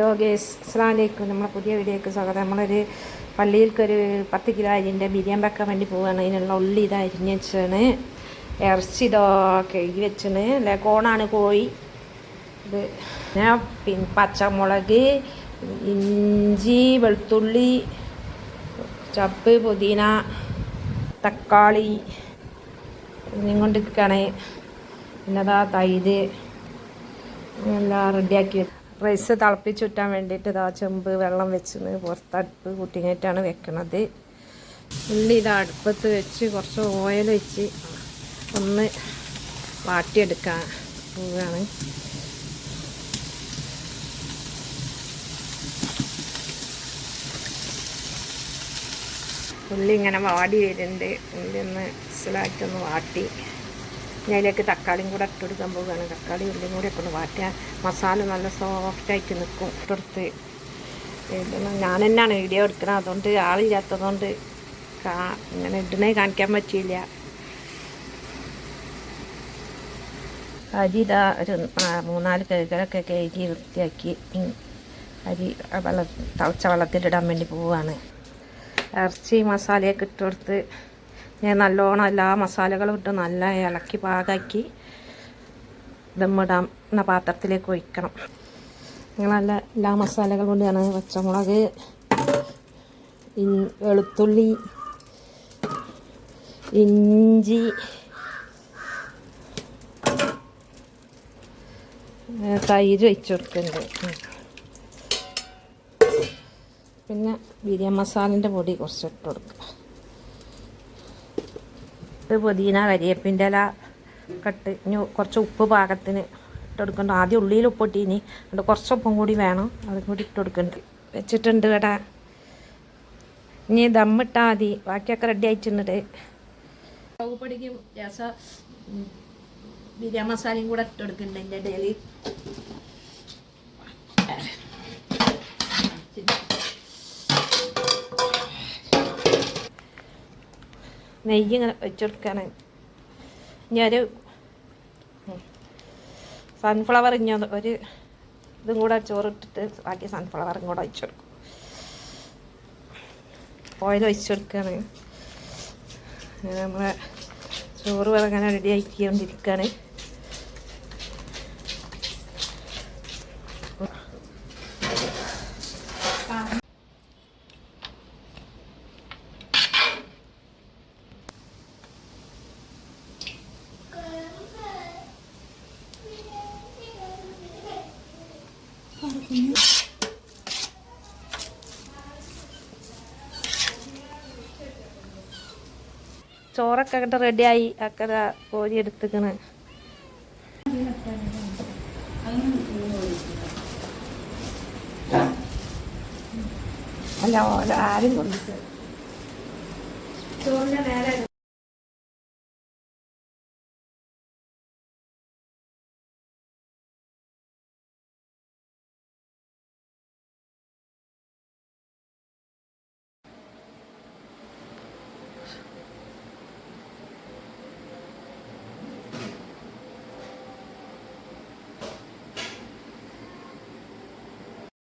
Hello guys, അസ്സലാമു അലൈക്കും. നമ്മളെ പുതിയ വീഡിയോയ്ക്ക് സ്വാഗതം. നമ്മളൊരു പള്ളിയിൽക്കൊരു 10 കിലോ അരിൻ്റെ ബിരിയാണി വെക്കാൻ വേണ്ടി പോവുകയാണ്. അതിനുള്ള ഉള്ളി ഇത് അരിഞ്ഞ് വെച്ചാണ്, ഇറച്ചി ഇതോ കഴുകി വെച്ചാണ്. കോണാണ് കോഴി ഇത്. പിന്നെ പച്ചമുളക്, ഇഞ്ചി, വെളുത്തുള്ളി, ചപ്പ്, പുതിന, തക്കാളി ഇനിയും കൊണ്ടിരിക്കുകയാണ്. പിന്നെ അതാ തൈര് എല്ലാം റെഡിയാക്കി വെക്കും. റൈസ് തിളപ്പിച്ചുറ്റാൻ വേണ്ടിയിട്ട് ഇതാ ചെമ്പ് വെള്ളം വെച്ച് പുറത്തടുപ്പ് കൂട്ടിങ്ങായിട്ടാണ് വെക്കുന്നത്. ഉള്ളി ഇതാ അടുപ്പത്ത് വെച്ച് കുറച്ച് ഓയിൽ വെച്ച് ഒന്ന് വാട്ടിയെടുക്കാൻ പോവുകയാണ്. ഉള്ളി ഇങ്ങനെ വാടി വരുന്നുണ്ട്. ഉള്ളി ഒന്ന് മനസ്സിലായിട്ടൊന്ന് വാട്ടി അതിലേക്ക് തക്കാളിയും കൂടെ ഇട്ടെടുക്കാൻ പോവുകയാണ്. തക്കാളി ഉള്ളിയും കൂടെ ഒക്കെ ഒന്ന് വാട്ടിയാൽ മസാല നല്ല സോഫ്റ്റായിട്ട് നിൽക്കും. ഇട്ടെടുത്ത് ഞാൻ തന്നെയാണ് വീഡിയോ എടുക്കുന്നത്, അതുകൊണ്ട് ആളില്ലാത്തതുകൊണ്ട് ഇങ്ങനെ ഇടണേ കാണിക്കാൻ പറ്റിയില്ല. അരി ഇതാ ഒരു 3-4 കഴുകലൊക്കെ കഴുകി വൃത്തിയാക്കി അരി തിളച്ച വെള്ളത്തിലിടാൻ വേണ്ടി പോവുകയാണ്. ഇറച്ചി മസാലയൊക്കെ ഇട്ടെടുത്ത് ഞാൻ നല്ലോണം എല്ലാ മസാലകളും ഇട്ട് നല്ല ഇളക്കി പാകാക്കി ദമ്മിടാം എന്ന പാത്രത്തിലേക്ക് ഒഴിക്കണം. നല്ല എല്ലാ മസാലകളും കൊണ്ടാണ് പച്ചമുളക്, വെളുത്തുള്ളി, ഇഞ്ചി, തൈര് ഒഴിച്ച് കൊടുക്കുന്നുണ്ട്. പിന്നെ ബിരിയാണി മസാലൻ്റെ പൊടി കുറച്ച് ഇട്ട് കൊടുക്കുക. ഇത് പുതിന, കരിയേപ്പിൻ്റെ ഇല കട്ട് ഇനി കുറച്ച് ഉപ്പ് പാകത്തിന് ഇട്ട് കൊടുക്കുന്നുണ്ട്. ആദ്യം ഉള്ളിയിൽ ഉപ്പിട്ടീനി, അത് കുറച്ച് ഉപ്പും കൂടി വേണം, അതും കൂടി ഇട്ട് കൊടുക്കുന്നുണ്ട്. വെച്ചിട്ടുണ്ട് ഇവിടെ. ഇനി ദമ്മിട്ടാൽ മതി. ബാക്കിയൊക്കെ റെഡി ആയിട്ടുണ്ട്. പൊടിക്കും രസം ബിരിയാണി മസാലയും കൂടെ ഇട്ട് കൊടുക്കുന്നുണ്ട് എൻ്റെ ഇടയിൽ. നെയ്യ് ഇങ്ങനെ വെച്ചെടുക്കാണ്. ഇനി ഒരു സൺഫ്ലവർ ഇനി ഒരു ഇതും കൂടെ ചോറിട്ടിട്ട് ബാക്കി സൺഫ്ലവറും കൂടെ ഒഴിച്ചെടുക്കും. ഓയിൽ ഒഴിച്ചെടുക്കുകയാണ്. നമ്മളെ ചോറ് അങ്ങനെ റെഡി ആക്കിക്കൊണ്ടിരിക്കുകയാണ്. ചോറൊക്കെ അങ്ങോട്ട് റെഡിയായി. ഒക്കെ കോരി എടുത്തിക്കണ്. അല്ല ആരും കൊണ്ട് ചോറിൻ്റെ നേരെ